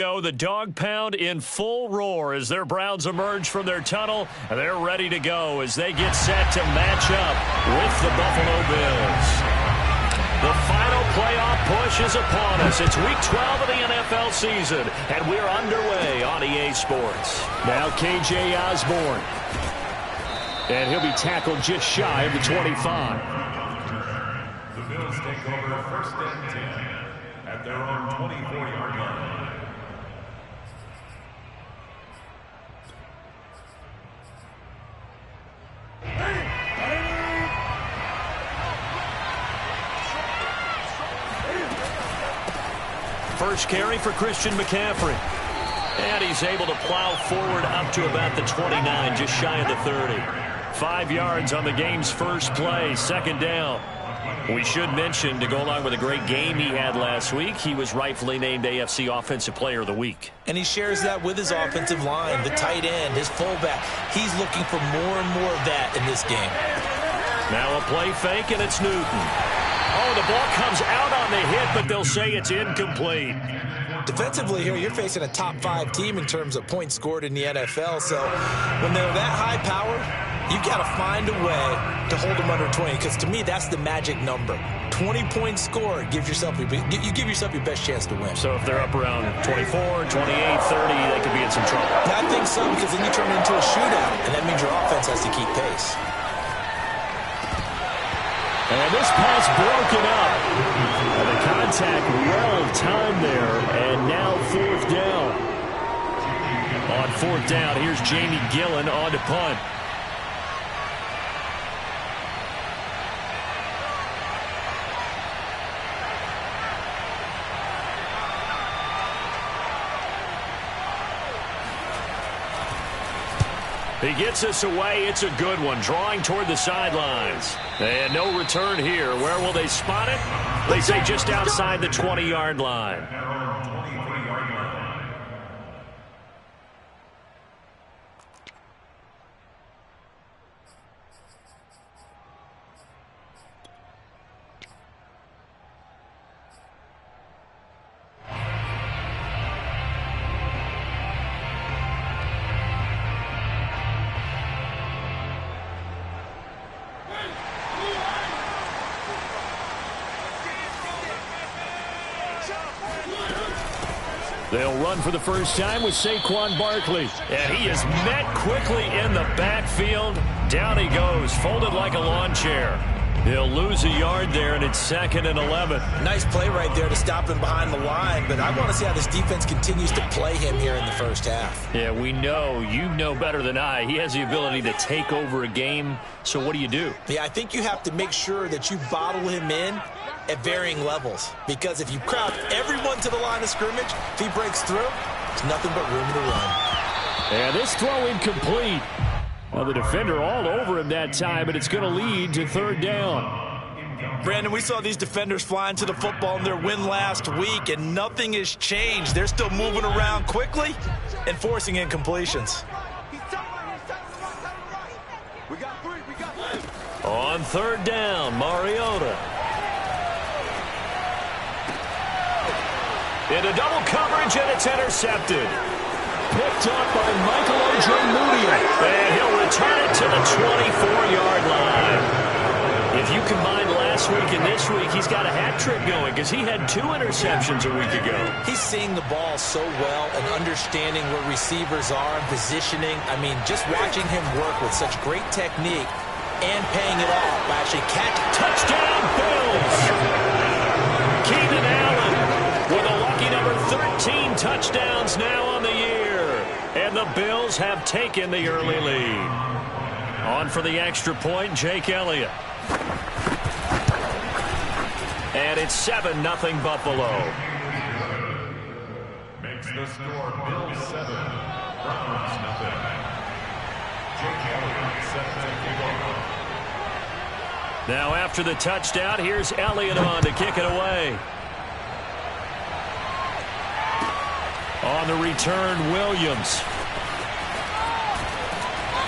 Go the dog pound in full roar as their Browns emerge from their tunnel. They're ready to go as they get set to match up with the Buffalo Bills. The final playoff push is upon us. It's week 12 of the NFL season, and we're underway on EA Sports. Now KJ Osborne. And he'll be tackled just shy of the 25. The Bills take over first and 10 at their own 24-yard line. First carry for Christian McCaffrey. And he's able to plow forward up to about the 29, just shy of the 30. 5 yards on the game's first play, second down. We should mention, to go along with a great game he had last week, he was rightfully named AFC Offensive Player of the Week. And he shares that with his offensive line, the tight end, his fullback. He's looking for more and more of that in this game. Now a play fake, and it's Newton. Oh, the ball comes out on the hit, but they'll say it's incomplete. Defensively here, you're facing a top-5 team in terms of points scored in the NFL. So when they're that high-powered, you've got to find a way to hold them under 20, because to me, that's the magic number. 20 points scored, you give yourself your best chance to win. So if they're up around 24, 28, 30, they could be in some trouble. I think so, because then you turn it into a shootout, and that means your offense has to keep pace. And this pass broken up. And the contact well timed there, and now fourth down. On fourth down, here's Jamie Gillen on to punt. He gets us away. It's a good one. Drawing toward the sidelines. And no return here. Where will they spot it? They say just outside the 20-yard line. They'll run for the first time with Saquon Barkley. And he is met quickly in the backfield. Down he goes, folded like a lawn chair. He'll lose a yard there, and it's 2nd and 11. Nice play right there to stop him behind the line, but I want to see how this defense continues to play him here in the first half. Yeah, we know. You know better than I. He has the ability to take over a game, so what do you do? Yeah, I think you have to make sure that you bottle him in at varying levels, because if you crowd everyone to the line of scrimmage, if he breaks through, there's nothing but room to run. And this throw incomplete. Well, the defender all over him that time, but it's going to lead to third down. Brandon, we saw these defenders flying to the football in their win last week, and nothing has changed. They're still moving around quickly and forcing incompletions. On third down, Mariota. Into double coverage, and it's intercepted. Picked up by Michael Ojemudia. And he'll return it to the 24-yard line. If you combine last week and this week, he's got a hat trick going, because he had 2 interceptions a week ago. He's seeing the ball so well and understanding where receivers are and positioning. I mean, just watching him work with such great technique and paying it off by actually catching. Touchdown, Bills! Keenan Allen with a lucky number 13 touchdowns now on the year. And the Bills have taken the early lead. On for the extra point, Jake Elliott. And it's 7-0 Buffalo. Makes the score Bills 7, Browns 0. Jake Elliott sets the kickoff. Now after the touchdown, here's Elliott on to kick it away. On the return, Williams.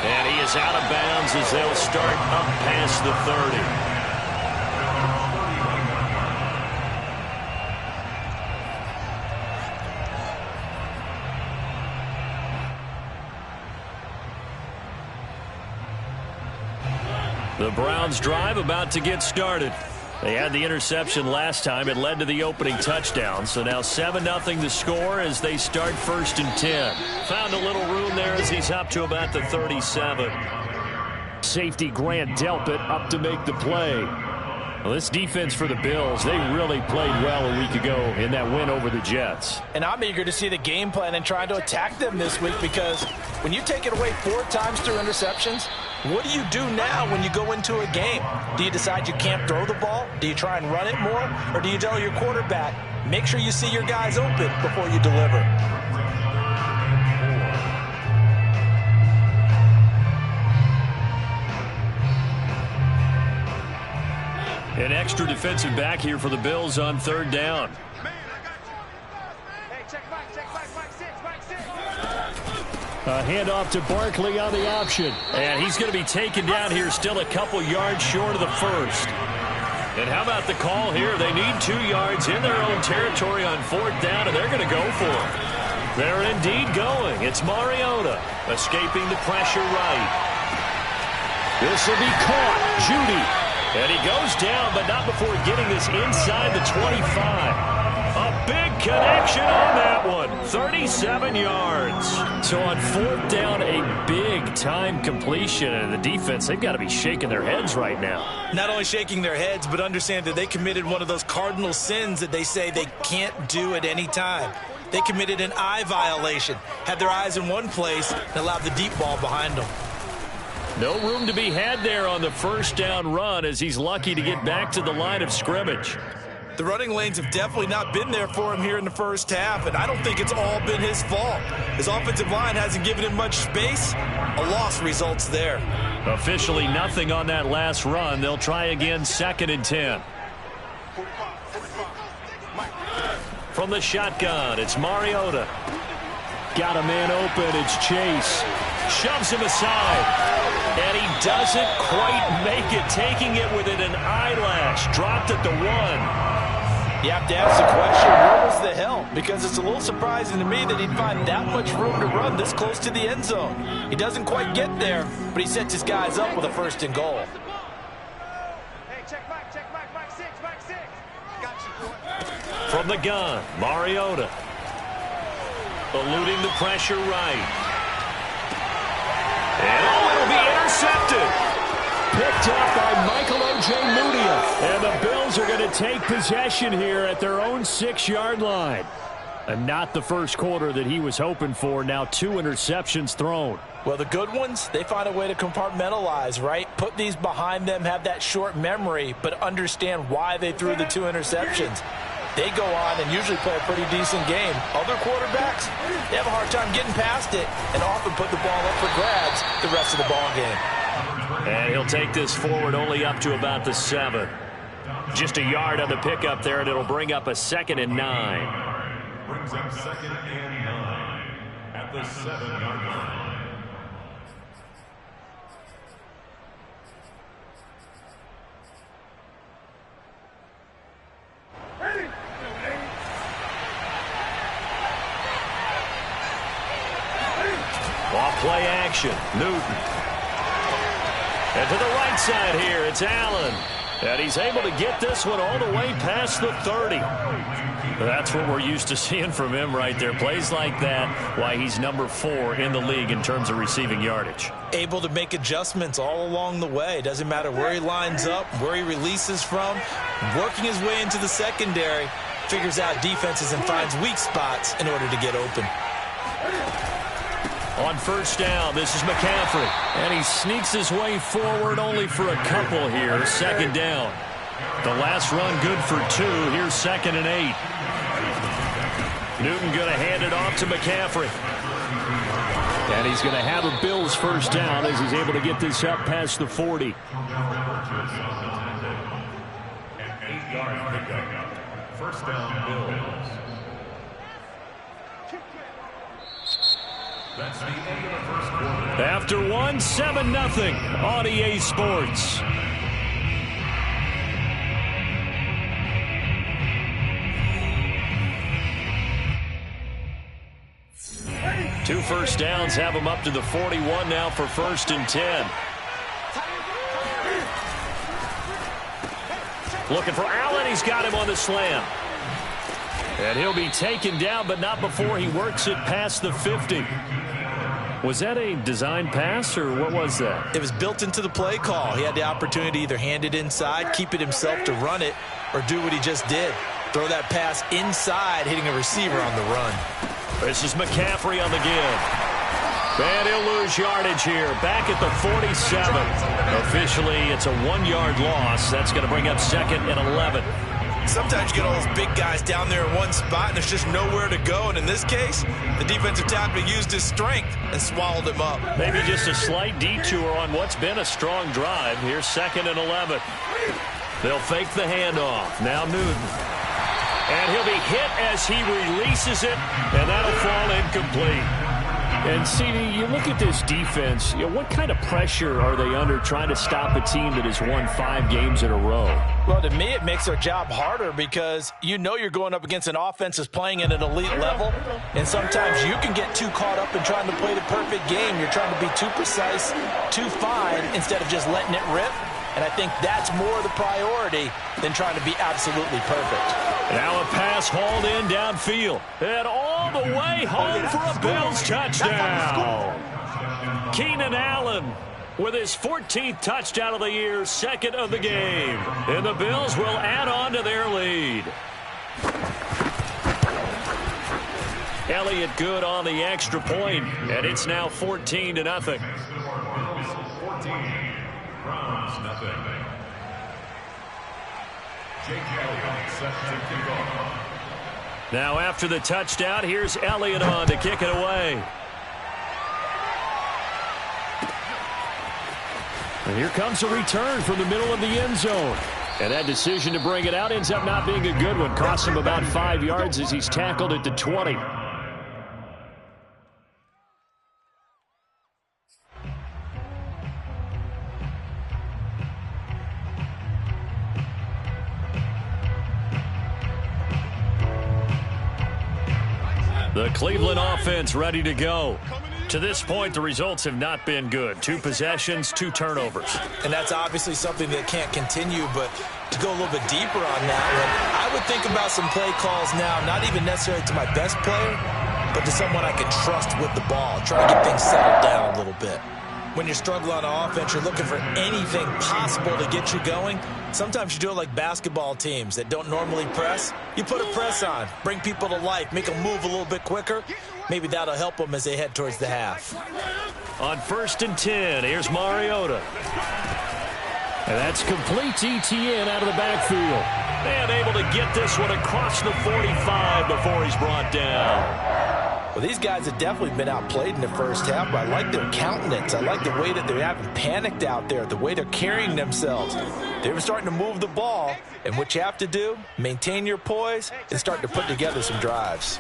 And he is out of bounds as they'll start up past the 30. The Browns drive about to get started. They had the interception last time. It led to the opening touchdown. So now 7-0 the score as they start 1st and 10. Found a little room there as he's up to about the 37. Safety Grant Delpit up to make the play. Well, this defense for the Bills, they really played well a week ago in that win over the Jets. And I'm eager to see the game plan and trying to attack them this week, because when you take it away 4 times through interceptions, what do you do now when you go into a game? Do you decide you can't throw the ball? Do you try and run it more? Or do you tell your quarterback, make sure you see your guys open before you deliver? An extra defensive back here for the Bills on 3rd down. A handoff to Barkley on the option. And he's going to be taken down here, still a couple yards short of the first. And how about the call here? They need 2 yards in their own territory on 4th down, and they're going to go for it. They're indeed going. It's Mariota escaping the pressure right. This will be caught. Judy. And he goes down, but not before getting this inside the 25. A big connection on that one. 37 yards. So on 4th down, a big-time completion. And the defense, they've got to be shaking their heads right now. Not only shaking their heads, but understand that they committed one of those cardinal sins that they say they can't do at any time. They committed an eye violation, had their eyes in one place, and allowed the deep ball behind them. No room to be had there on the 1st down run, as he's lucky to get back to the line of scrimmage. The running lanes have definitely not been there for him here in the first half, and I don't think it's all been his fault. His offensive line hasn't given him much space. A loss results there. Officially nothing on that last run. They'll try again 2nd and 10. From the shotgun, it's Mariota. Got a man open. It's Chase. Shoves him aside. And he doesn't quite make it, taking it within an eyelash. Dropped at the 1. You have to ask the question, where was the help? Because it's a little surprising to me that he'd find that much room to run this close to the end zone. He doesn't quite get there, but he sets his guys up with a 1st and goal. Hey, check back, 6, back 6. Got you, boy. From the gun, Mariota. Eluding the pressure right. And it'll be intercepted. Picked up by Michael Ojemudia. And the Bills are going to take possession here at their own 6-yard line. And not the first quarter that he was hoping for. Now 2 interceptions thrown. Well, the good ones, they find a way to compartmentalize, right? Put these behind them, have that short memory, but understand why they threw the 2 interceptions. They go on and usually play a pretty decent game. Other quarterbacks, they have a hard time getting past it and often put the ball up for grabs the rest of the ball game. And he'll take this forward only up to about the 7. Just a yard on the pickup there, and it'll bring up a 2nd and 9. Brings up 2nd and 9 at the 7-yard line. Off-play action, Newton. And to the right side here, it's Allen. And he's able to get this one all the way past the 30. That's what we're used to seeing from him right there. Plays like that, why he's number 4 in the league in terms of receiving yardage. Able to make adjustments all along the way. Doesn't matter where he lines up, where he releases from. Working his way into the secondary, figures out defenses and finds weak spots in order to get open. On 1st down, this is McCaffrey. And he sneaks his way forward only for a couple here. 2nd down. The last run good for 2. Here's 2nd and 8. Newton going to hand it off to McCaffrey. And he's going to have a Bills 1st down as he's able to get this up past the 40. An 8-yard pickup. 1st down, Bills. That's the end of the first quarter. After 1, 7-0 on EA Sports. Two 1st downs have him up to the 41 now for 1st and 10. Looking for Allen. He's got him on the slam. And he'll be taken down, but not before he works it past the 50. Was that a design pass, or what was that? It was built into the play call. He had the opportunity to either hand it inside, keep it himself to run it, or do what he just did. Throw that pass inside, hitting a receiver on the run. This is McCaffrey on the give. And he'll lose yardage here. Back at the 47. Officially, it's a 1-yard loss. That's going to bring up 2nd and 11. Sometimes you get all those big guys down there in one spot, and there's just nowhere to go. And in this case, the defensive tackle used his strength and swallowed him up. Maybe just a slight detour on what's been a strong drive. Here's 2nd and 11. They'll fake the handoff. Now Newton. And he'll be hit as he releases it, and that'll fall incomplete. And, CD, you look at this defense, what kind of pressure are they under trying to stop a team that has won 5 games in a row? Well, to me, it makes their job harder because you know you're going up against an offense that's playing at an elite level, and sometimes you can get too caught up in trying to play the perfect game. You're trying to be too precise, too fine, instead of just letting it rip. And I think that's more the priority than trying to be absolutely perfect. Now a pass hauled in downfield. And all the way home for a Bills touchdown. Keenan Allen with his 14th touchdown of the year, 2nd of the game. And the Bills will add on to their lead. Elliott good on the extra point, and it's now 14-0. Browns, nothing. Jake Elliott set to kick off. Now after the touchdown, here's Elliott on to kick it away. And here comes a return from the middle of the end zone. And that decision to bring it out ends up not being a good one. Costs him about 5 yards as he's tackled at the 20. The Cleveland offense ready to go. To this point, the results have not been good. 2 possessions, 2 turnovers. And that's obviously something that can't continue, but to go a little bit deeper on that one, I would think about some play calls now, not even necessarily to my best player, but to someone I can trust with the ball, try to get things settled down a little bit. When you're struggling on offense, you're looking for anything possible to get you going. Sometimes you do it like basketball teams that don't normally press. You put a press on, bring people to life, make them move a little bit quicker. Maybe that'll help them as they head towards the half. On 1st and 10, here's Mariota. And that's complete to Etienne out of the backfield. And able to get this one across the 45 before he's brought down. Well, these guys have definitely been outplayed in the first half, but I like their countenance. I like the way that they haven't panicked out there, the way they're carrying themselves. They're starting to move the ball, and what you have to do, maintain your poise and start to put together some drives.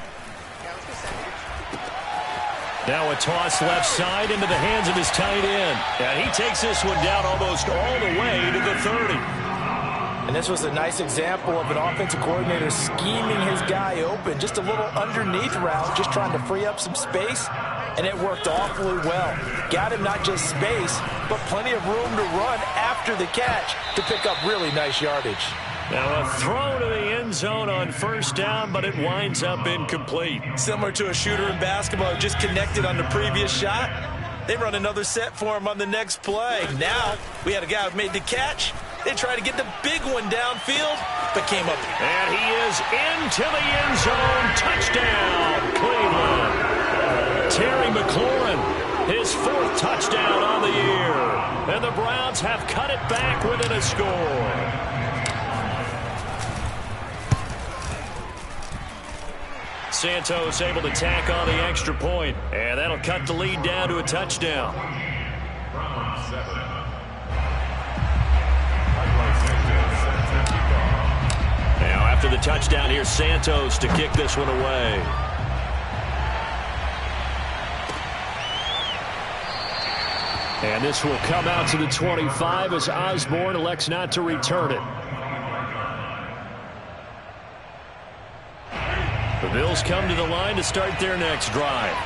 Now a toss left side into the hands of his tight end. And he takes this one down almost all the way to the 30. And this was a nice example of an offensive coordinator scheming his guy open. Just a little underneath route, just trying to free up some space. And it worked awfully well. Got him not just space, but plenty of room to run after the catch to pick up really nice yardage. Now a throw to the end zone on 1st down, but it winds up incomplete. Similar to a shooter in basketball who just connected on the previous shot. They run another set for him on the next play. Now we had a guy who made the catch. They tried to get the big one downfield, but came up. And he is into the end zone. Touchdown, Cleveland. Terry McLaurin, his 4th touchdown on the year. And the Browns have cut it back within a score. Santos able to tack on the extra point, and that'll cut the lead down to a touchdown. Browns 7. Now after the touchdown, here's Santos to kick this one away. And this will come out to the 25 as Osborne elects not to return it. The Bills come to the line to start their next drive.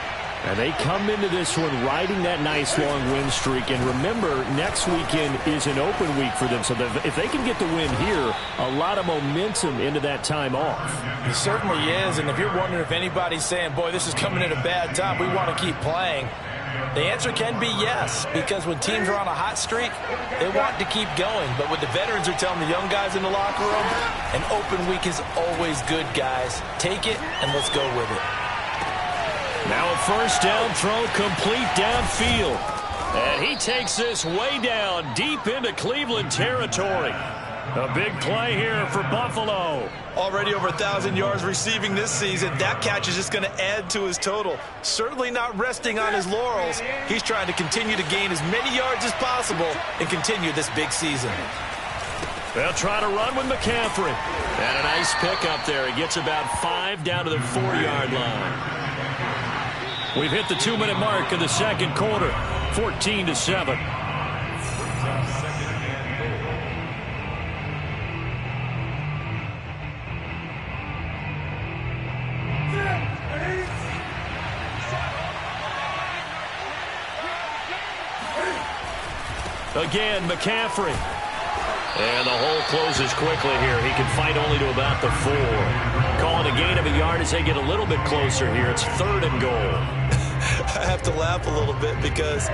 And they come into this one riding that nice long win streak. And remember, next weekend is an open week for them. So if they can get the win here, a lot of momentum into that time off. It certainly is. And if you're wondering if anybody's saying, boy, this is coming at a bad time, we want to keep playing, the answer can be yes. Because when teams are on a hot streak, they want to keep going. But what the veterans are telling the young guys in the locker room, an open week is always good, guys. Take it and let's go with it. Now a first down throw complete downfield. And he takes this way down deep into Cleveland territory. A big play here for Buffalo. Already over 1,000 yards receiving this season. That catch is just going to add to his total. Certainly not resting on his laurels. He's trying to continue to gain as many yards as possible and continue this big season. They'll try to run with McCaffrey. And a nice pickup there. He gets about 5 down to the 4-yard line. We've hit the 2-minute mark of the second quarter, 14-7. Again, McCaffrey. And the hole closes quickly here. He can fight only to about the 4. Calling a gain of a yard as they get a little bit closer here. It's 3rd and goal. I have to laugh a little bit because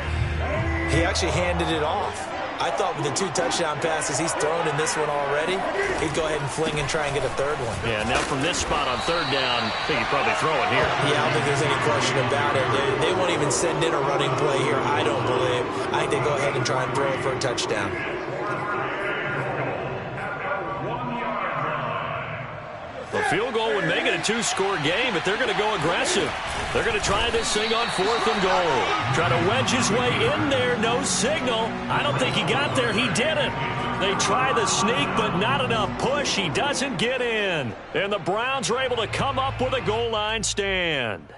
he actually handed it off. I thought with the 2 touchdown passes he's thrown in this one already, he'd go ahead and fling and try and get a 3rd one. Yeah, now from this spot on 3rd down, I think he'd probably throw it here. Yeah, I don't think there's any question about it. They won't even send in a running play here, I don't believe. I think they go ahead and try and throw it for a touchdown. The field goal would make it a 2-score game, but they're going to go aggressive. They're going to try this thing on 4th and goal. Try to wedge his way in there. No signal. I don't think he got there. He didn't. They try the sneak, but not enough push. He doesn't get in. And the Browns are able to come up with a goal line stand.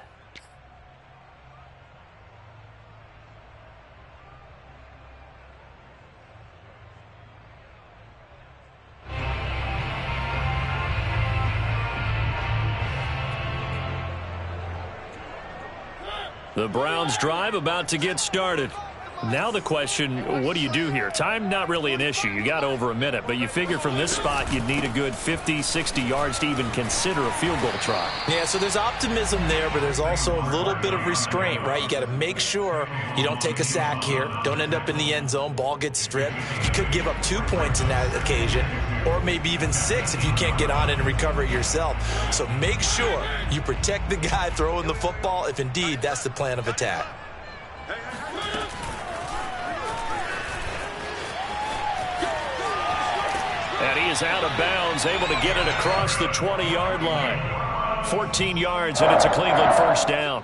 The Browns drive about to get started. Now the question, what do you do here? Time not really an issue. You got over a minute, but you figure from this spot you'd need a good 50, 60 yards to even consider a field goal try. Yeah, so there's optimism there, but there's also a little bit of restraint, right? You got to make sure you don't take a sack here. Don't end up in the end zone. Ball gets stripped. You could give up 2 points in that occasion, or maybe even 6 if you can't get on it and recover it yourself. So make sure you protect the guy throwing the football if indeed that's the plan of attack. And he is out of bounds, able to get it across the 20-yard line. 14 yards, and it's a Cleveland first down.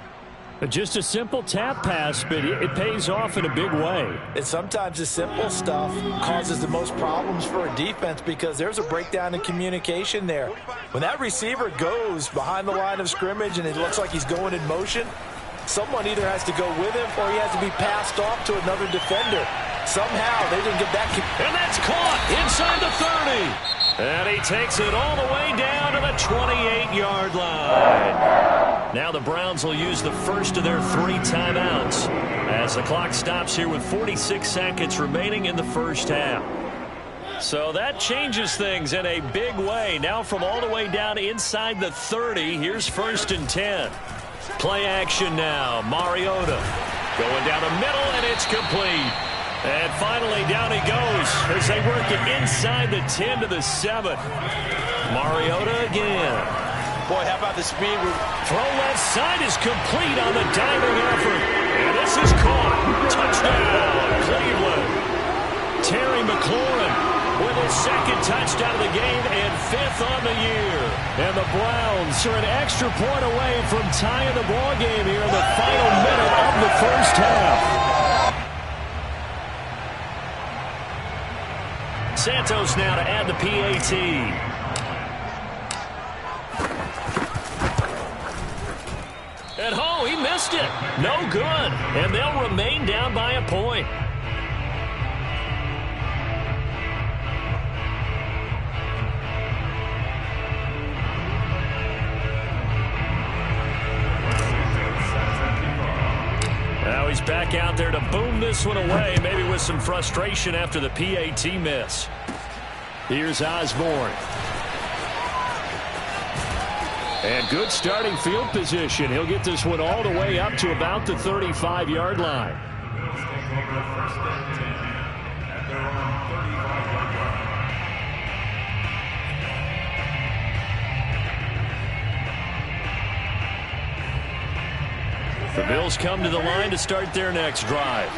Just a simple tap pass, but it pays off in a big way. And sometimes the simple stuff causes the most problems for a defense because there's a breakdown in communication there. When that receiver goes behind the line of scrimmage and it looks like he's going in motion, someone either has to go with him or he has to be passed off to another defender. Somehow they didn't get that. And that's caught inside the 30. And he takes it all the way down to the 28-yard line. Now the Browns will use the first of their 3 timeouts as the clock stops here with 46 seconds remaining in the first half. So that changes things in a big way. Now from all the way down inside the 30, here's 1st and 10. Play action now. Mariota going down the middle, and it's complete. And finally, down he goes as they work it inside the 10 to the 7. Mariota again. Boy, how about the speed? Throw left side is complete on the diving effort. And this is caught. Touchdown, Cleveland. Terry McLaurin with his 2nd touchdown of the game and 5th on the year. And the Browns are an extra point away from tying the ball game here in the final minute of the first half. Santos now to add the PAT. And oh, he missed it. No good. And they'll remain down by a point. he's back out there to boom this one away, maybe with some frustration after the PAT miss. Here's Osborne. And good starting field position. He'll get this one all the way up to about the 35-yard line. The Bills come to the line to start their next drive.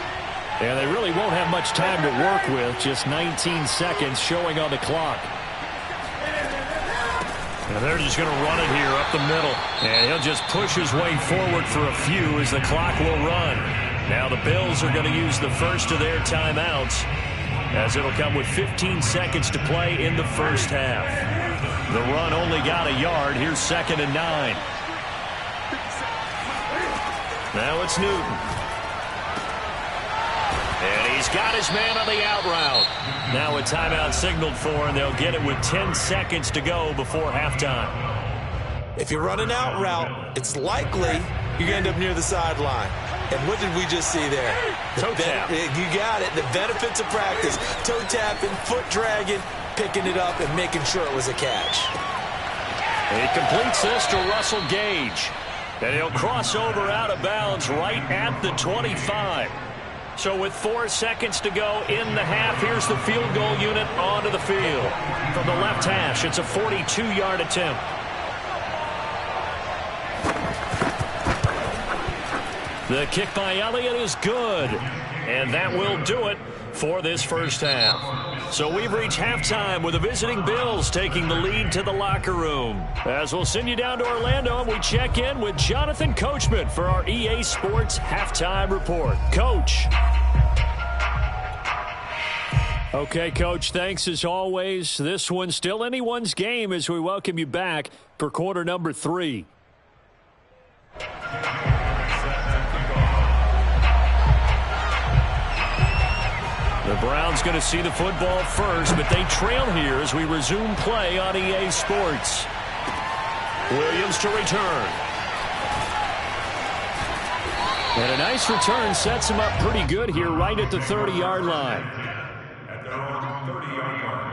And they really won't have much time to work with, just 19 seconds showing on the clock. And they're just going to run it here up the middle. And he'll just push his way forward for a few as the clock will run. Now the Bills are going to use the first of their timeouts, as it'll come with 15 seconds to play in the first half. The run only got a yard. Here's 2nd and 9. Now it's Newton. And he's got his man on the out route. Now a timeout signaled for, and they'll get it with 10 seconds to go before halftime. If you run an out route, it's likely you're going to end up near the sideline. And what did we just see there? Toe tap. You got it. The benefits of practice. Toe tapping, foot dragging, picking it up, and making sure it was a catch. He completes this to Russell Gage. And he'll cross over out of bounds right at the 25. So with 4 seconds to go in the half, here's the field goal unit onto the field. From the left hash, it's a 42-yard attempt. The kick by Elliott is good. And that will do it for this first half. So we've reached halftime with the visiting Bills taking the lead to the locker room. As we'll send you down to Orlando, and we check in with Jonathan Coachman for our EA Sports Halftime Report. Coach. Okay, Coach, thanks as always. This one's still anyone's game as we welcome you back for quarter number 3. The Browns going to see the football first, but they trail here as we resume play on EA Sports. Williams to return. And a nice return sets him up pretty good here right at the 30-yard line. At their own 30-yard line.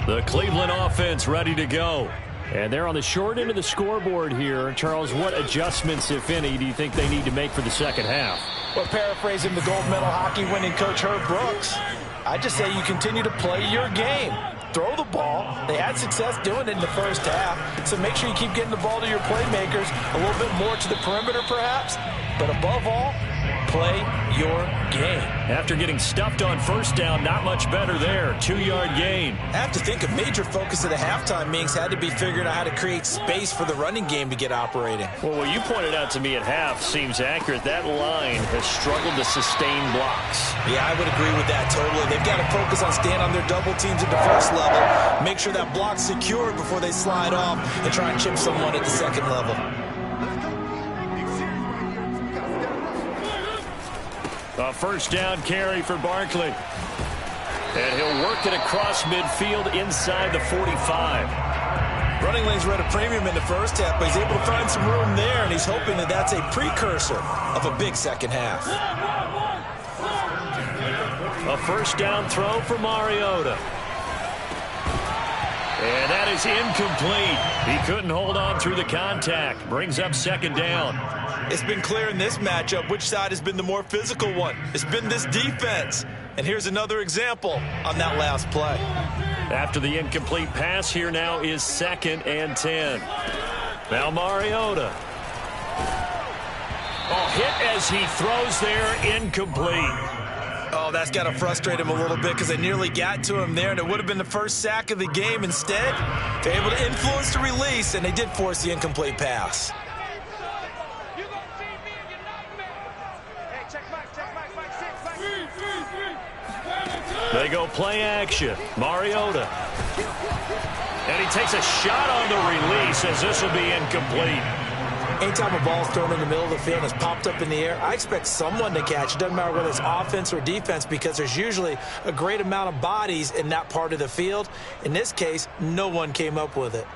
The Cleveland offense ready to go. And they're on the short end of the scoreboard here. Charles, what adjustments, if any, do you think they need to make for the second half? Well, paraphrasing the gold medal hockey winning coach Herb Brooks, I just say you continue to play your game. Throw the ball. They had success doing it in the first half, so make sure you keep getting the ball to your playmakers, a little bit more to the perimeter perhaps, but above all, play your game. After getting stuffed on first down, not much better there. 2-yard gain. I have to think a major focus of the halftime meetings had to be figuring out how to create space for the running game to get operating. Well, what you pointed out to me at half seems accurate. That line has struggled to sustain blocks. Yeah, I would agree with that totally. They've got to focus on staying on their double teams at the first level, make sure that block's secured before they slide off and try and chip someone at the second level. A first down carry for Barkley. And he'll work it across midfield inside the 45. Running lanes were at a premium in the first half, but he's able to find some room there, and he's hoping that that's a precursor of a big second half. A first down throw for Mariota. And that is incomplete. He couldn't hold on through the contact. Brings up second down. It's been clear in this matchup which side has been the more physical one. It's been this defense. And here's another example on that last play. After the incomplete pass, here now is 2nd and 10. Now Mariota. Oh, hit as he throws there, incomplete. Oh, that's got to frustrate him a little bit because they nearly got to him there, and it would have been the first sack of the game. Instead, they're able to influence the release, and they did force the incomplete pass. They go play action. Mariota. And he takes a shot on the release as this will be incomplete. Anytime a ball's thrown in the middle of the field and it's popped up in the air, I expect someone to catch. It doesn't matter whether it's offense or defense, because there's usually a great amount of bodies in that part of the field. In this case, no one came up with it.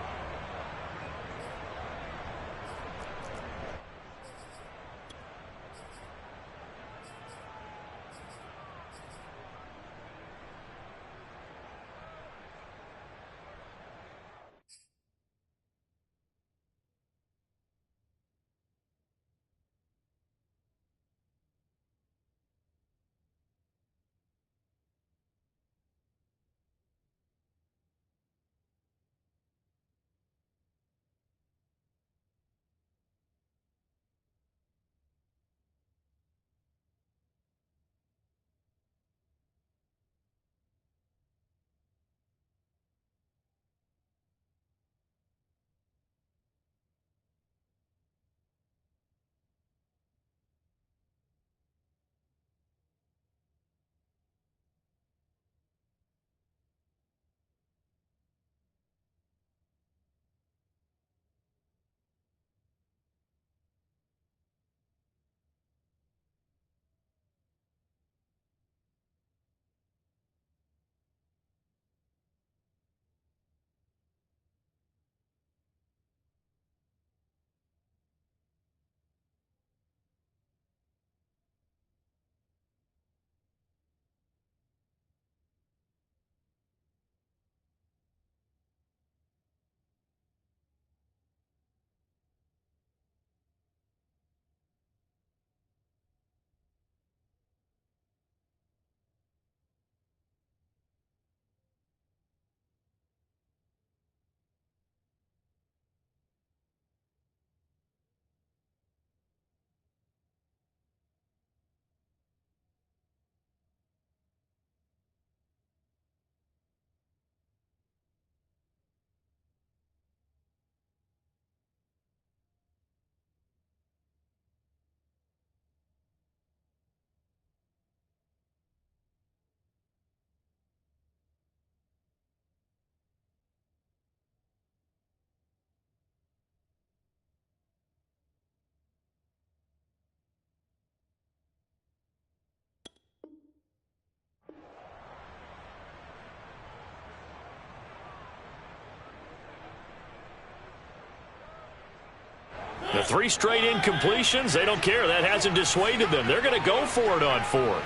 The 3 straight incompletions, they don't care. That hasn't dissuaded them. They're going to go for it on 4th.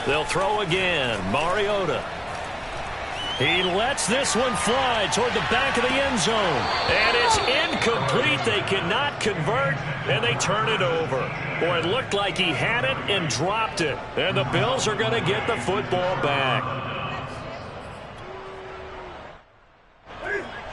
They'll throw again. Mariota. He lets this one fly toward the back of the end zone. And it's incomplete. They cannot convert, and they turn it over. Boy, it looked like he had it and dropped it. And the Bills are going to get the football back.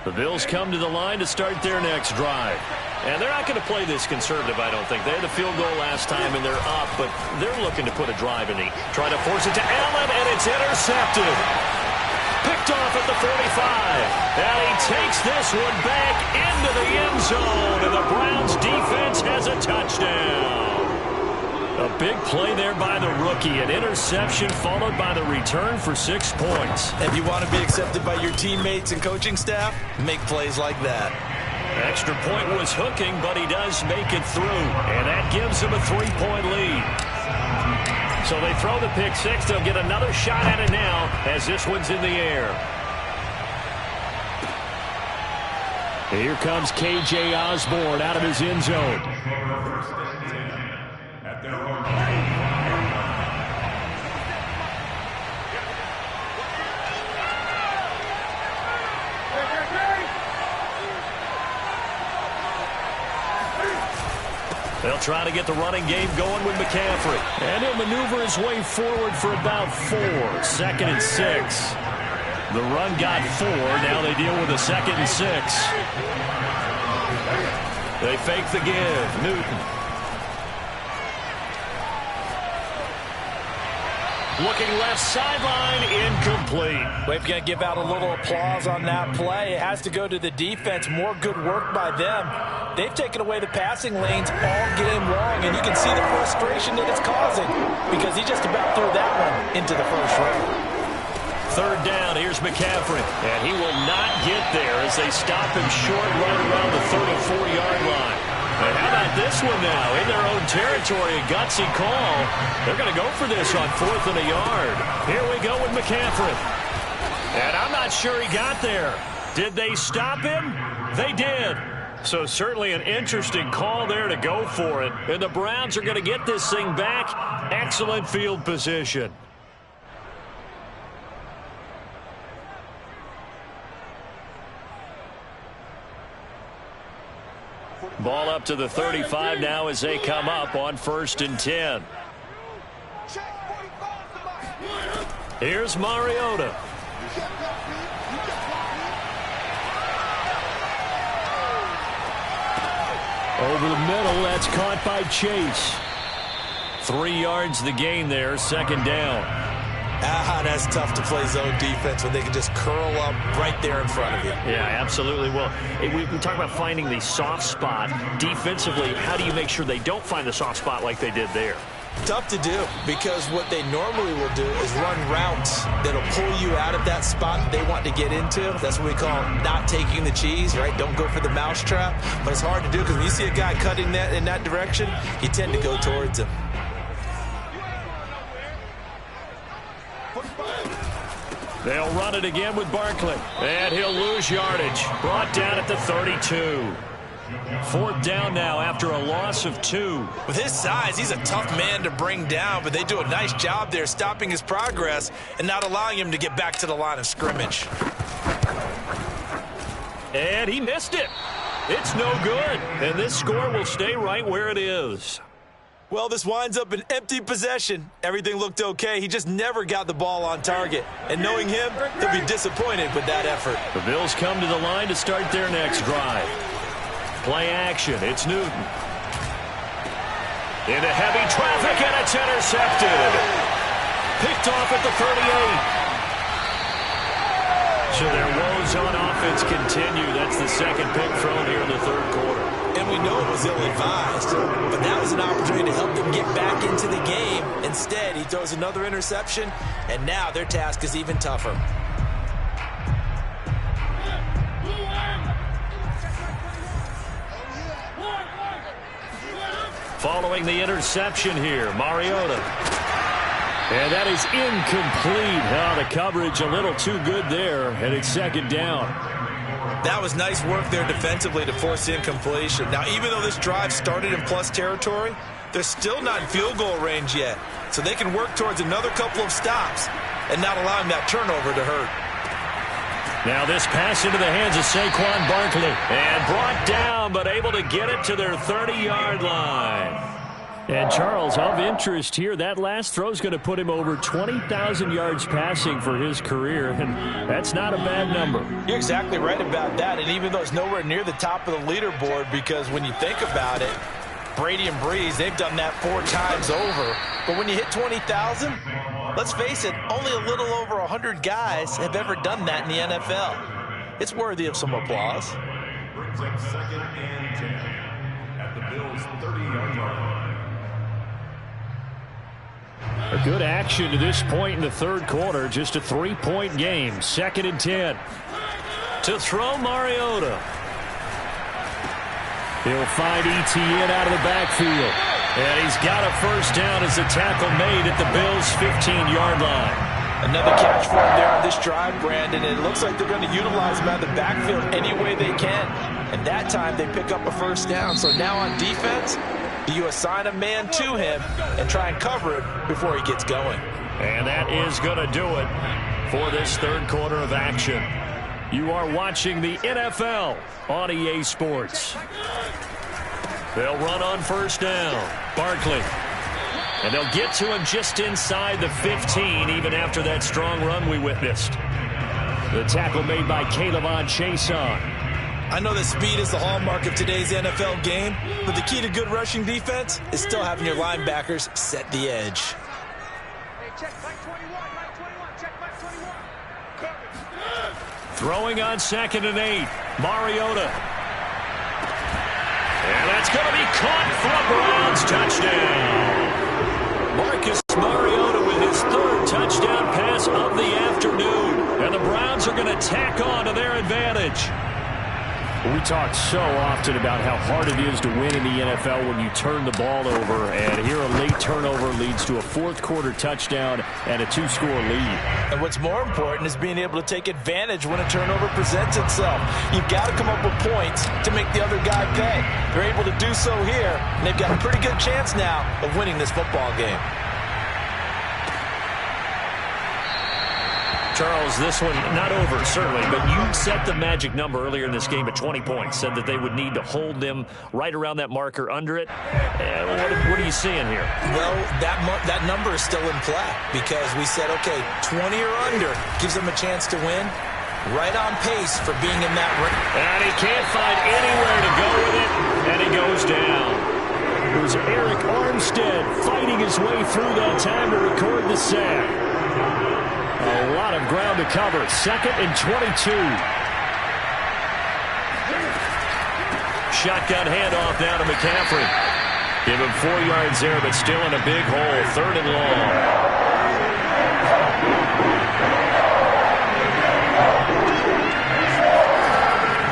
The Bills come to the line to start their next drive. And they're not going to play this conservative, I don't think. They had the field goal last time, and they're up, but they're looking to put a drive in. Try to force it to Allen, and it's intercepted. Picked off at the 45. And he takes this one back into the end zone, and the Browns defense has a touchdown. A big play there by the rookie. An interception followed by the return for 6 points. If you want to be accepted by your teammates and coaching staff, make plays like that. Extra point was hooking, but he does make it through. And that gives him a 3-point lead. So they throw the pick 6. They'll get another shot at it now as this one's in the air. Here comes K.J. Osborne out of his end zone. They'll try to get the running game going with McCaffrey. And he'll maneuver his way forward for about 4. 2nd and 6. The run got 4. Now they deal with a 2nd and 6. They fake the give. Newton. Looking left sideline, incomplete. We're going to give out a little applause on that play. It has to go to the defense. More good work by them. They've taken away the passing lanes all game long, and you can see the frustration that it's causing because he just about threw that one into the first round. 3rd down, here's McCaffrey, and he will not get there as they stop him short right around the 34-yard line. And how about this one now? In their own territory, a gutsy call. They're going to go for this on 4th and a yard. Here we go with McCaffrey. And I'm not sure he got there. Did they stop him? They did. So certainly an interesting call there to go for it. And the Browns are going to get this thing back. Excellent field position. Ball up to the 35 now as they come up on 1st and 10. Here's Mariota. Over the middle, that's caught by Chase. 3 yards the gain there, 2nd down. That's tough to play zone defense when they can just curl up right there in front of you. Yeah, absolutely. Well, we talk about finding the soft spot. Defensively, how do you make sure they don't find the soft spot like they did there? Tough to do, because what they normally will do is run routes that'll pull you out of that spot that they want to get into. That's what we call not taking the cheese, right? Don't go for the mousetrap. But it's hard to do because when you see a guy cutting that in that direction, you tend to go towards him. They'll run it again with Barkley. And he'll lose yardage. Brought down at the 32. 4th down now after a loss of 2. With his size, he's a tough man to bring down, but they do a nice job there stopping his progress and not allowing him to get back to the line of scrimmage. And he missed it. It's no good. And this score will stay right where it is. Well, this winds up an empty possession. Everything looked okay. He just never got the ball on target. And knowing him, he'll be disappointed with that effort. The Bills come to the line to start their next drive. Play action. It's Newton. Into heavy traffic, and it's intercepted. Picked off at the 38. So their woes on offense continue. That's the 2nd pick thrown here in the 3rd quarter. And we know it was ill-advised, but that was an opportunity to help them get back into the game. Instead, he throws another interception, and now their task is even tougher. Following the interception here, Mariota. And that is incomplete. The coverage a little too good there, and it's 2nd down. That was nice work there defensively to force incompletion. Now, even though this drive started in plus territory, they're still not in field goal range yet. So they can work towards another couple of stops and not allowing that turnover to hurt. Now this pass into the hands of Saquon Barkley. And brought down, but able to get it to their 30-yard line. And, Charles, of interest here, that last throw is going to put him over 20,000 yards passing for his career, and that's not a bad number. You're exactly right about that, and even though it's nowhere near the top of the leaderboard, because when you think about it, Brady and Breeze, they've done that 4 times over. But when you hit 20,000, let's face it, only a little over 100 guys have ever done that in the NFL. It's worthy of some applause. Brings up 2nd and 10 at the Bills' 30-yard line. A good action to this point in the 3rd quarter. Just a 3-point game. 2nd and 10. To throw Mariota. He'll find Etienne out of the backfield. And he's got a 1st down as the tackle made at the Bills' 15-yard line. Another catch for him there on this drive, Brandon. And it looks like they're going to utilize him out of the backfield any way they can. And that time they pick up a 1st down. So now on defense, do you assign a man to him and try and cover it before he gets going? And that is going to do it for this 3rd quarter of action. You are watching the NFL on EA Sports. They'll run on 1st down. Barkley. And they'll get to him just inside the 15, even after that strong run we witnessed. The tackle made by K'Lavon Chaisson. I know that speed is the hallmark of today's NFL game, but the key to good rushing defense is still having your linebackers set the edge. Hey, check back 21, check back 21. Throwing on 2nd and 8, Mariota. And that's going to be caught for a Browns touchdown. Marcus Mariota with his 3rd touchdown pass of the afternoon. And the Browns are going to tack on to their advantage. We talk so often about how hard it is to win in the NFL when you turn the ball over, and here a late turnover leads to a fourth-quarter touchdown and a two-score lead. And what's more important is being able to take advantage when a turnover presents itself. You've got to come up with points to make the other guy pay. They're able to do so here, and they've got a pretty good chance now of winning this football game. Charles, this one not over, certainly, but you set the magic number earlier in this game at 20 points, said that they would need to hold them right around that marker under it. What are you seeing here? Well, that number is still in play because we said, okay, 20 or under gives them a chance to win. Right on pace for being in that range. And he can't find anywhere to go with it, and he goes down. It was Eric Armstead fighting his way through that time to record the sack. A lot of ground to cover. 2nd and 22. Shotgun handoff now to McCaffrey. Give him 4 yards there, but still in a big hole. 3rd and long.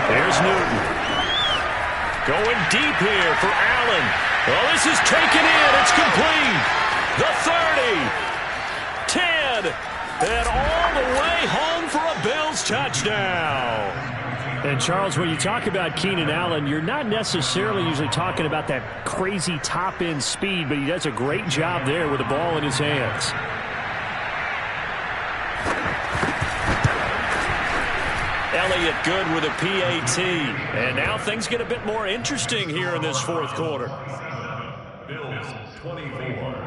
Here's Newton. Going deep here for Allen. Well, this is taken in. It's complete. The 30. 10. And all the way home for a Bills touchdown. And, Charles, when you talk about Keenan Allen, you're not necessarily usually talking about that crazy top-end speed, but he does a great job there with the ball in his hands. Elliott good with a PAT. And now things get a bit more interesting here in this fourth quarter. Bills 24.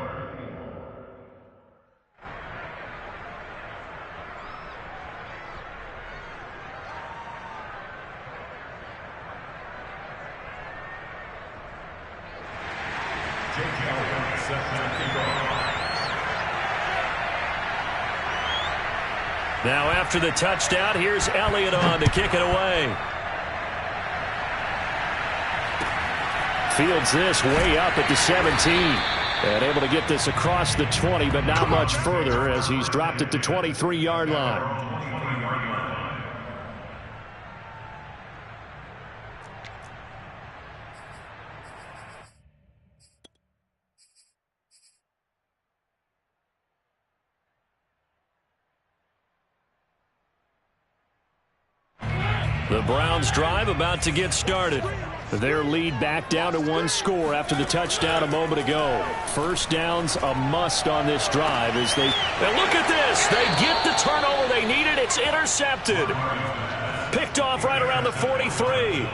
Now after the touchdown, here's Elliott on to kick it away. Fields this way up at the 17. And able to get this across the 20, but not much further as he's dropped it to 23-yard line. The Browns drive about to get started. Their lead back down to 1 score after the touchdown a moment ago. First down's a must on this drive as they... And look at this. They get the turnover they needed. It's intercepted. Picked off right around the 43.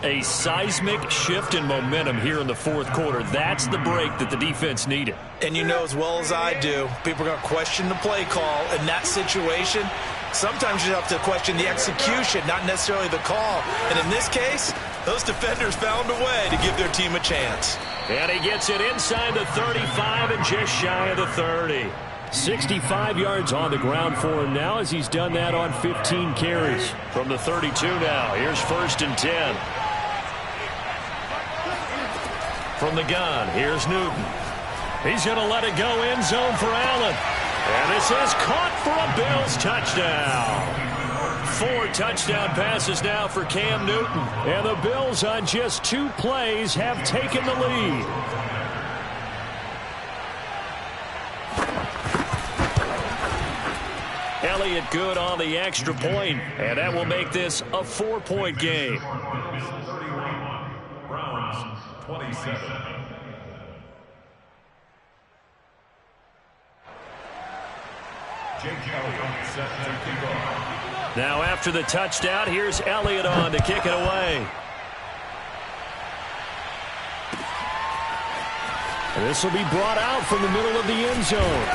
A seismic shift in momentum here in the fourth quarter. That's the break that the defense needed. And you know as well as I do, people are going to question the play call in that situation. Sometimes you have to question the execution, not necessarily the call. And in this case, those defenders found a way to give their team a chance. And he gets it inside the 35 and just shy of the 30. 65 yards on the ground for him now as he's done that on 15 carries. From the 32 now, here's 1st and 10. From the gun, here's Newton. He's going to let it go end zone for Allen. And this is caught for a Bills touchdown. 4 touchdown passes now for Cam Newton. And the Bills on just 2 plays have taken the lead. Elliott good on the extra point, and that will make this a 4-point game. 31, Browns 27. Now after the touchdown, here's Elliott on to kick it away. And this will be brought out from the middle of the end zone.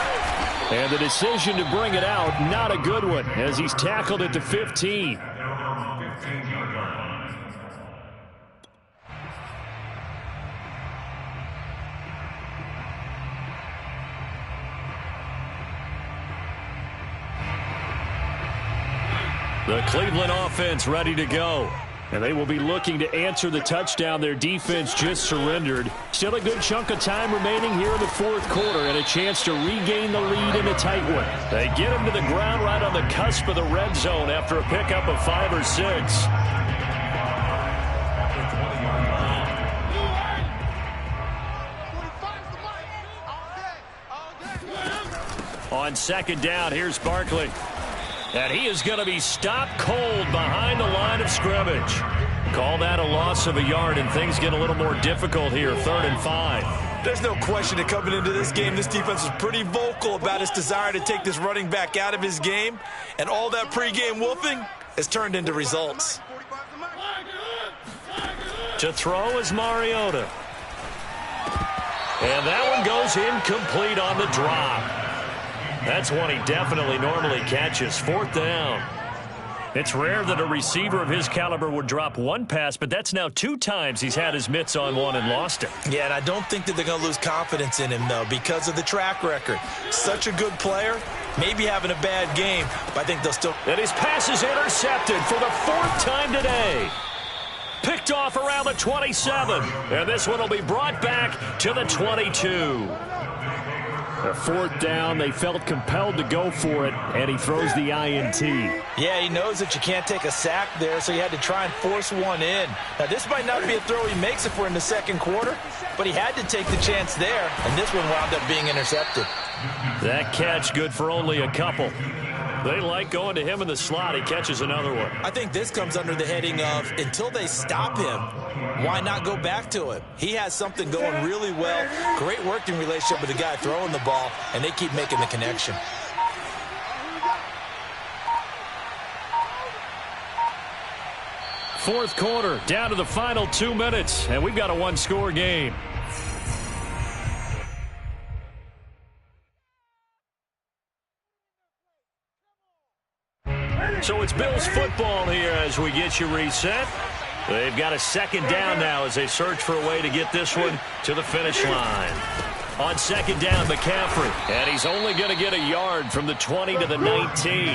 And the decision to bring it out, not a good one, as he's tackled at the 15. The Cleveland offense ready to go. And they will be looking to answer the touchdown their defense just surrendered. Still a good chunk of time remaining here in the fourth quarter and a chance to regain the lead in a tight one. They get him to the ground right on the cusp of the red zone after a pickup of 5 or 6. On second down, here's Barkley. And he is going to be stopped cold behind the line of scrimmage. Call that a loss of a yard, and things get a little more difficult here. 3rd and 5. There's no question that coming into this game, this defense was pretty vocal about its desire to take this running back out of his game. And all that pregame wolfing has turned into results. To throw is Mariota. And that one goes incomplete on the drop. That's one he definitely normally catches. 4th down. It's rare that a receiver of his caliber would drop one pass, but that's now 2 times he's had his mitts on one and lost it. Yeah, and I don't think that they're going to lose confidence in him, though, because of the track record. Such a good player, maybe having a bad game, but I think they'll still... And his pass is intercepted for the 4th time today. Picked off around the 27. And this one will be brought back to the 22. A 4th down, they felt compelled to go for it, and he throws the INT. Yeah, he knows that you can't take a sack there, so he had to try and force one in. Now, this might not be a throw he makes if we're in the second quarter, but he had to take the chance there, and this one wound up being intercepted. That catch good for only a couple. They like going to him in the slot. He catches another one. I think this comes under the heading of, until they stop him, why not go back to him? He has something going really well. Great working relationship with the guy throwing the ball, and they keep making the connection. Fourth quarter, down to the final 2 minutes, and we've got a one-score game. So it's Bills football here as we get you reset. They've got a second down now as they search for a way to get this one to the finish line. On second down, McCaffrey. And he's only going to get a yard from the 20 to the 19.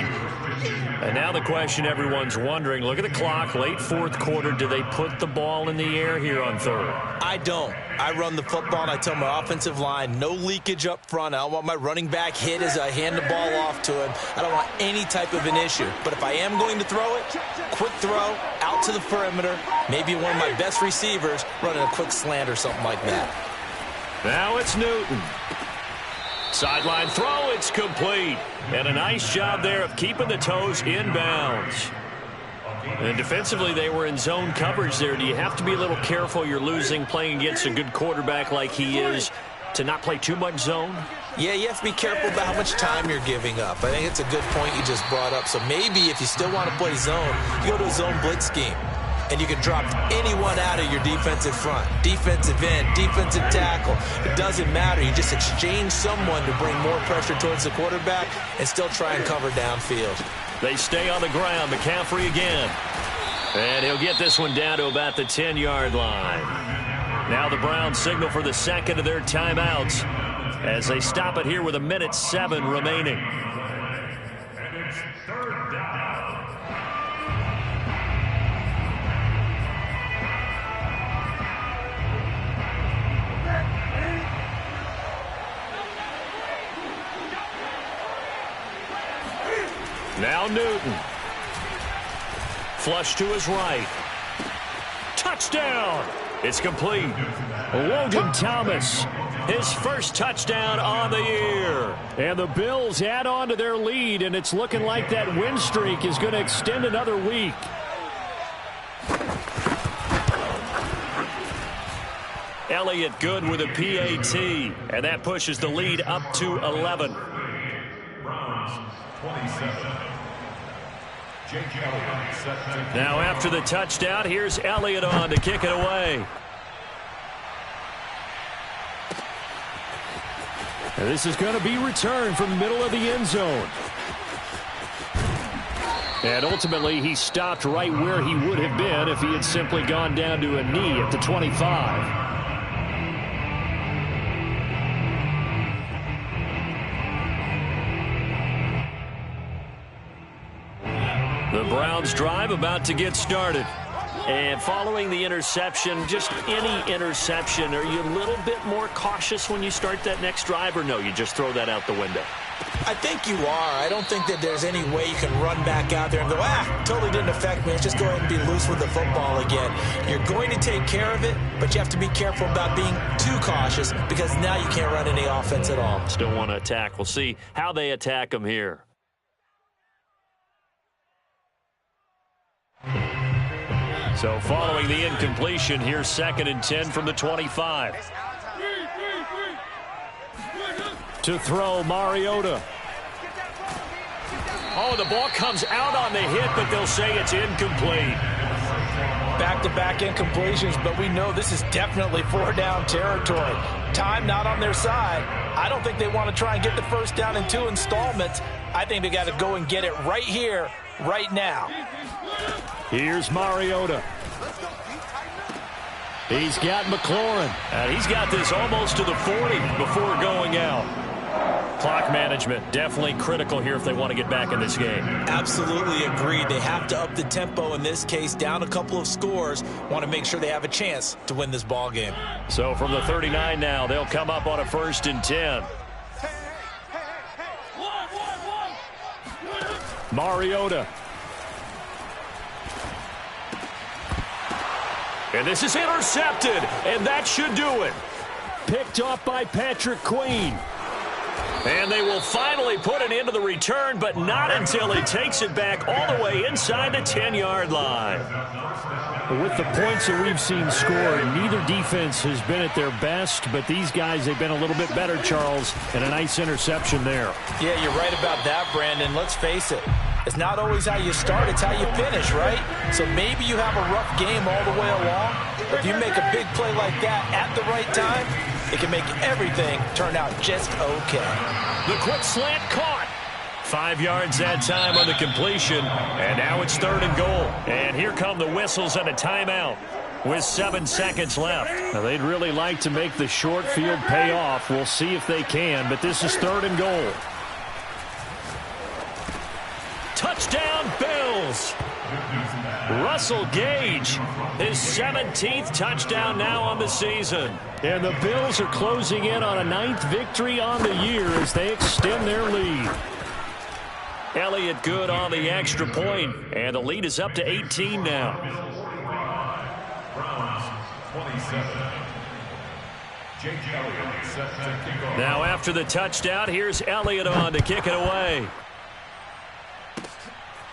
And now the question everyone's wondering, look at the clock, late 4th quarter. Do they put the ball in the air here on 3rd? I don't. I run the football, and I tell my offensive line, no leakage up front. I don't want my running back hit as I hand the ball off to him. I don't want any type of an issue. But if I am going to throw it, quick throw, out to the perimeter, maybe one of my best receivers running a quick slant or something like that. Now it's Newton. Sideline throw, it's complete. And a nice job there of keeping the toes inbounds. And defensively, they were in zone coverage there. Do you have to be a little careful? You're losing, playing against a good quarterback like he is, to not play too much zone? Yeah, you have to be careful about how much time you're giving up. I think it's a good point you just brought up. So maybe if you still want to play zone, you go to a zone blitz scheme. And you can drop anyone out of your defensive front. Defensive end, defensive tackle. It doesn't matter. You just exchange someone to bring more pressure towards the quarterback and still try and cover downfield. They stay on the ground. McCaffrey again. And he'll get this one down to about the 10-yard line. Now the Browns signal for the second of their timeouts as they stop it here with 1:07 remaining. And it's 3rd down. Now Newton. Flush to his right. Touchdown! It's complete. Logan Thomas, his first touchdown on the year. And the Bills add on to their lead, and it's looking like that win streak is going to extend another week. Elliott good with a PAT, and that pushes the lead up to 11. Browns 27. Jake Elliott set to Now after the touchdown, here's Elliott on to kick it away. And this is going to be returned from the middle of the end zone. And ultimately, he stopped right where he would have been if he had simply gone down to a knee at the 25. The Browns drive about to get started. And following the interception, just any interception, are you a little bit more cautious when you start that next drive, or no, you just throw that out the window? I think you are. I don't think that there's any way you can run back out there and go, totally didn't affect me. Let's just go ahead and be loose with the football again. You're going to take care of it, but you have to be careful about being too cautious because now you can't run any offense at all. Still want to attack. We'll see how they attack them here. So following the incompletion, here's 2nd and 10 from the 25. To throw, Mariota. Oh, the ball comes out on the hit, but they'll say it's incomplete. Back-to-back incompletions, but we know this is definitely 4-down territory. Time not on their side. I don't think they want to try and get the first down in 2 installments. I think they got to go and get it right here, right now. Here's Mariota. He's got McLaurin. And he's got this almost to the 40 before going out. Clock management definitely critical here if they want to get back in this game. Absolutely agreed. They have to up the tempo in this case, down a couple of scores. Want to make sure they have a chance to win this ball game. So from the 39 now, they'll come up on a 1st and 10. Mariota. And this is intercepted, and that should do it. Picked off by Patrick Queen. And they will finally put an end to the return, but not until he takes it back all the way inside the 10-yard line. With the points that we've seen scored, neither defense has been at their best, but these guys, they've been a little bit better, Charles, and a nice interception there. Yeah, you're right about that, Brandon. Let's face it. It's not always how you start, it's how you finish, right? So maybe you have a rough game all the way along, but if you make a big play like that at the right time, it can make everything turn out just okay. The quick slant caught. 5 yards that time on the completion, and now it's 3rd and goal. And here come the whistles and a timeout with 7 seconds left. Now, they'd really like to make the short field pay off. We'll see if they can, but this is 3rd and goal. Touchdown, Bills. Russell Gage, his 17th touchdown now on the season. And the Bills are closing in on a 9th victory on the year as they extend their lead. Elliott good on the extra point, and the lead is up to 18 now. Browns 27. Jake Elliott set to kick off. Now after the touchdown, here's Elliott on to kick it away.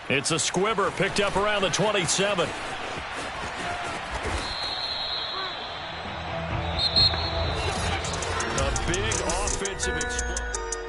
It's a squibber picked up around the 27. A big offensive